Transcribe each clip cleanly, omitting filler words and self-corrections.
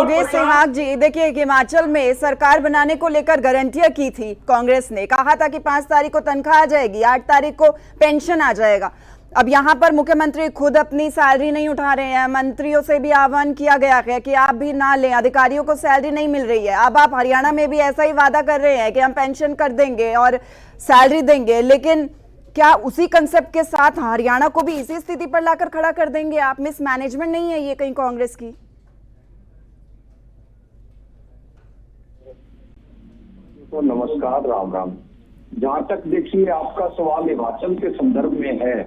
योगेश सिहाग जी, देखिए हिमाचल में सरकार बनाने को लेकर गारंटियां की थी कांग्रेस ने, कहा था कि 5 तारीख को तनख्वाह आ जाएगी, 8 तारीख को पेंशन आ जाएगा। अब यहाँ पर मुख्यमंत्री खुद अपनी सैलरी नहीं उठा रहे हैं, मंत्रियों से भी आह्वान किया गया है कि आप भी ना लें, अधिकारियों को सैलरी नहीं मिल रही है। अब आप हरियाणा में भी ऐसा ही वादा कर रहे हैं कि हम पेंशन कर देंगे और सैलरी देंगे, लेकिन क्या उसी कंसेप्ट के साथ हरियाणा को भी इसी स्थिति पर लाकर खड़ा कर देंगे आप? मिसमैनेजमेंट नहीं है ये कहीं कांग्रेस की? तो नमस्कार, राम राम। जहाँ तक देखिए आपका सवाल हिमाचल के संदर्भ में है,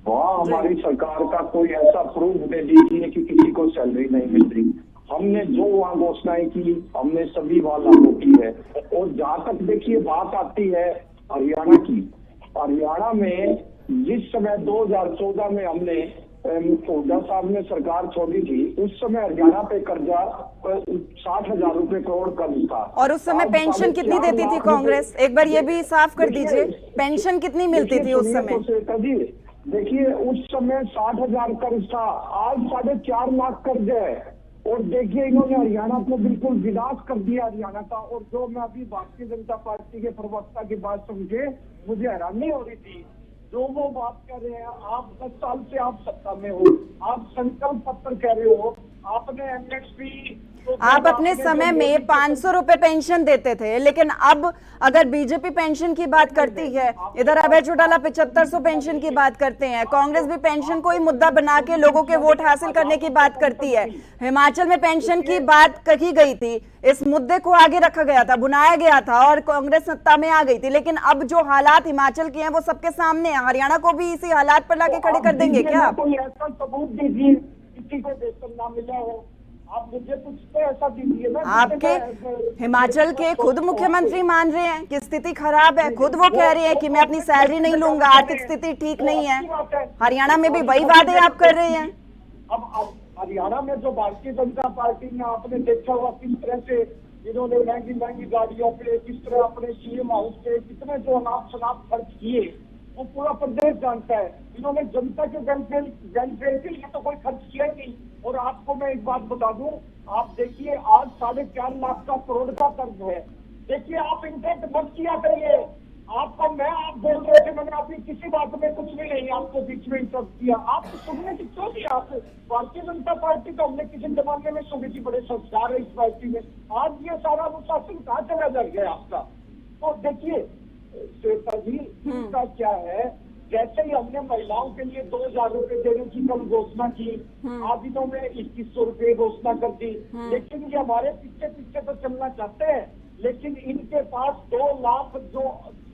वहाँ हमारी सरकार का कोई ऐसा प्रूफ दे दीजिए कि किसी को सैलरी नहीं मिल रही। हमने जो वहाँ घोषणाएं की, हमने सभी वहाँ लागू की है। और जहाँ तक देखिए बात आती है हरियाणा की, हरियाणा में जिस समय 2014 में हमने हुड्डा साहब ने सरकार छोड़ी थी, उस समय हरियाणा पे कर्जा 60,000 रुपए करोड़ कर्ज था। और उस समय पेंशन कितनी देती थी कांग्रेस? एक बार ये भी साफ कर दीजिए, पेंशन कितनी मिलती थी उस समय? देखिए उस समय 60,000 कर्ज था, आज 4.5 लाख कर्ज है। और देखिए इन्होंने हरियाणा को बिल्कुल विनाश कर दिया हरियाणा का। और जो मैं अभी भारतीय जनता पार्टी के प्रवक्ता की बात समझे, मुझे हैरानी हो रही थी जो वो बात कर रहे हैं। आप 10 साल से आप सत्ता में हो, आप संकल्प पत्र कह रहे हो, आपने एमएसपी, आप अपने समय में 500 रुपए पेंशन देते थे, लेकिन अब अगर बीजेपी पेंशन की बात करती है, इधर अभय चौटाला 7500 पेंशन की बात करते हैं, कांग्रेस भी पेंशन को ही मुद्दा बना के लोगों के वोट हासिल करने की बात करती है। हिमाचल में पेंशन की बात कही गई थी, इस मुद्दे को आगे रखा गया था, बुनाया गया था और कांग्रेस सत्ता में आ गई थी। लेकिन अब जो हालात हिमाचल के हैं वो सबके सामने है। हरियाणा को भी इसी हालात पर लाके खड़े कर देंगे क्या? कोई ऐसा सबूत दीजिए किसी को वेतन ना मिला हो, आप मुझे कुछ तो ऐसा दीजिए ना। आपके हिमाचल के खुद मुख्यमंत्री मान रहे हैं कि स्थिति खराब है, खुद वो कह रहे हैं कि मैं अपनी सैलरी नहीं लूंगा, आर्थिक स्थिति ठीक नहीं है। हरियाणा में भी वही वादे आप कर रहे हैं। अब हरियाणा में जो भारतीय जनता पार्टी ने, आपने देखा हुआ किस तरह से इन्होंने महंगी महंगी गाड़ियों पे, किस तरह अपने सीएम हाउस पे कितने जो अनाप शनाप खर्च किए, वो पूरा प्रदेश जानता है। इन्होंने जनता के वेलफेयर के लिए तो कोई खर्च किया नहीं। और आपको मैं एक बात बता दूं, आप देखिए आज 4.5 लाख का करोड़ का कर्ज है। देखिए आप इंटरेस्ट मत किया करिए। आपको आप बोल रहे थे, मैंने आपकी किसी बात में कुछ भी नहीं आपको बीच में इंटरेस्ट किया। आप सुनने की क्यों नहीं? आप भारतीय जनता पार्टी तो हमने किसी जमाने में सुनी थी, बड़े संस्कार है इस पार्टी में। आज ये सारा अनुशासन कहाँ चला जा गया आपका? तो देखिए श्वेता जी, इसका क्या है, जैसे ही हमने महिलाओं के लिए 2,000 रुपए देने की कल घोषणा की, आज इन्होंने 2100 रुपए घोषणा कर दी। लेकिन ये हमारे पीछे पीछे तो चलना चाहते हैं, लेकिन इनके पास 2 लाख जो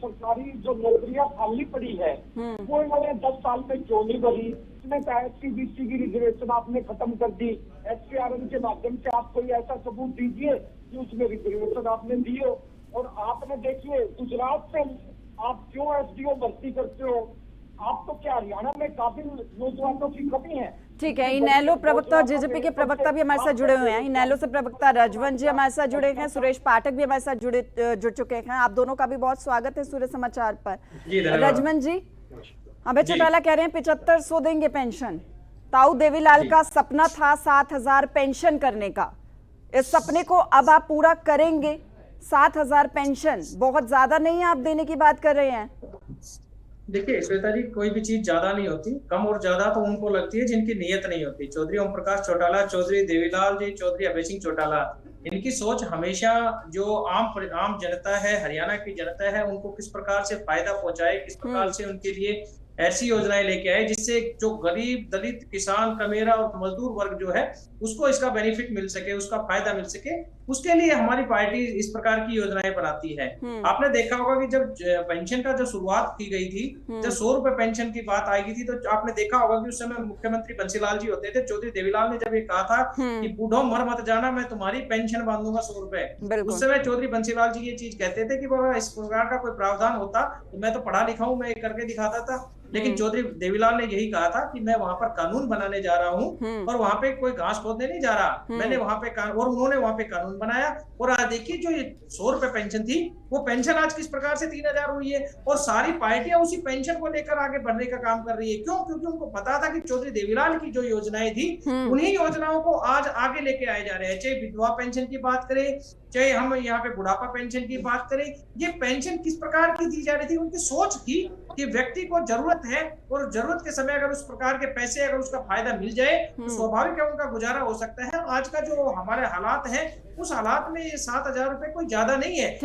सरकारी जो नौकरियां खाली पड़ी है, वो इन्होंने 10 साल में क्यों नहीं भरी? इसमें SC/BC की रिजर्वेशन आपने खत्म कर दी। SCRN के माध्यम से आप कोई ऐसा सबूत दीजिए कि उसमें रिजर्वेशन आपने दी हो। और आपने देखिए गुजरात से आप क्यों SDO भर्ती करते हो? आप तो क्या हरियाणा में काबिल नौजवानों की कमी है? ठीक है, इनेलो प्रवक्ता, जेजेपी के प्रवक्ता भी हमारे साथ जुड़े हुए हैं। इनेलो से प्रवक्ता रजवंत जी हमारे साथ जुड़े हैं, सुरेश पाठक भी हमारे साथ जुड़ चुके हैं। आप दोनों का भी बहुत स्वागत है सूर्य समाचार पर। रजवंत जी, अभय चौटाला कह रहे हैं 7500 देंगे पेंशन। ताऊ देवीलाल का सपना था 7,000 पेंशन करने का, इस सपने को अब आप पूरा करेंगे? 7,000 पेंशन बहुत ज्यादा नहीं है, आप देने की बात कर रहे हैं। देखिए श्वेता जी, कोई भी चीज ज्यादा नहीं होती, कम और ज्यादा तो उनको लगती है जिनकी नीयत नहीं होती। चौधरी ओम प्रकाश चौटाला, चौधरी देवीलाल जी, चौधरी अभय सिंह चौटाला, इनकी सोच हमेशा जो आम जनता है, हरियाणा की जनता है, उनको किस प्रकार से फायदा पहुंचाए, किस प्रकार से उनके लिए ऐसी योजनाएं लेके आए जिससे जो गरीब, दलित, किसान, कमेरा और मजदूर वर्ग जो है उसको इसका बेनिफिट मिल सके, उसका फायदा मिल सके। उसके लिए हमारी पार्टी इस प्रकार की योजनाएं बनाती है। आपने देखा होगा कि जब पेंशन का जो शुरुआत की गई थी, जब 100 रुपए पेंशन की बात आई थी, तो आपने देखा होगा कि उस समय मुख्यमंत्री बंसीलाल जी होते थे। चौधरी देवीलाल ने जब ये कहा था कि बूढ़ो मर मत जाना, मैं तुम्हारी पेंशन बांधूंगा 100 रुपए, उस समय चौधरी बंसीलाल जी ये चीज कहते थे कि बाबा इस प्रकार का कोई प्रावधान होता तो मैं तो पढ़ा लिखा हूं, मैं ये करके दिखाता था। लेकिन चौधरी देवीलाल ने यही कहा था कि मैं वहां पर कानून बनाने जा रहा हूं और वहां पे कोई घास खोदने नहीं जा रहा, मैंने वहां पे और उन्होंने वहां पे कानून बनाया। और आज देखिए जो ये 100 रुपए पेंशन थी, वो पेंशन आज किस प्रकार से 3000 हुई है, और सारी पार्टियां उसी पेंशन को लेकर आगे बढ़ने का काम कर रही है। क्यों? क्योंकि उनको पता था कि चौधरी देवीलाल की जो योजनाएं थी, उन्हीं योजनाओं को आज आगे लेके आए जा रहे हैं। चाहे विधवा पेंशन की बात करें, चाहे हम यहाँ पे बुढ़ापा पेंशन की बात करें, ये पेंशन किस प्रकार की दी जा रही थी, उनकी सोच थी कि व्यक्ति को जरूरत है और जरूरत के समय अगर उस प्रकार के पैसे अगर उसका फायदा मिल जाए तो स्वाभाविक है उनका गुजारा हो सकता है। आज का जो हमारे हालात हैं, उस हालात में ये 7000 रुपए कोई ज्यादा नहीं है।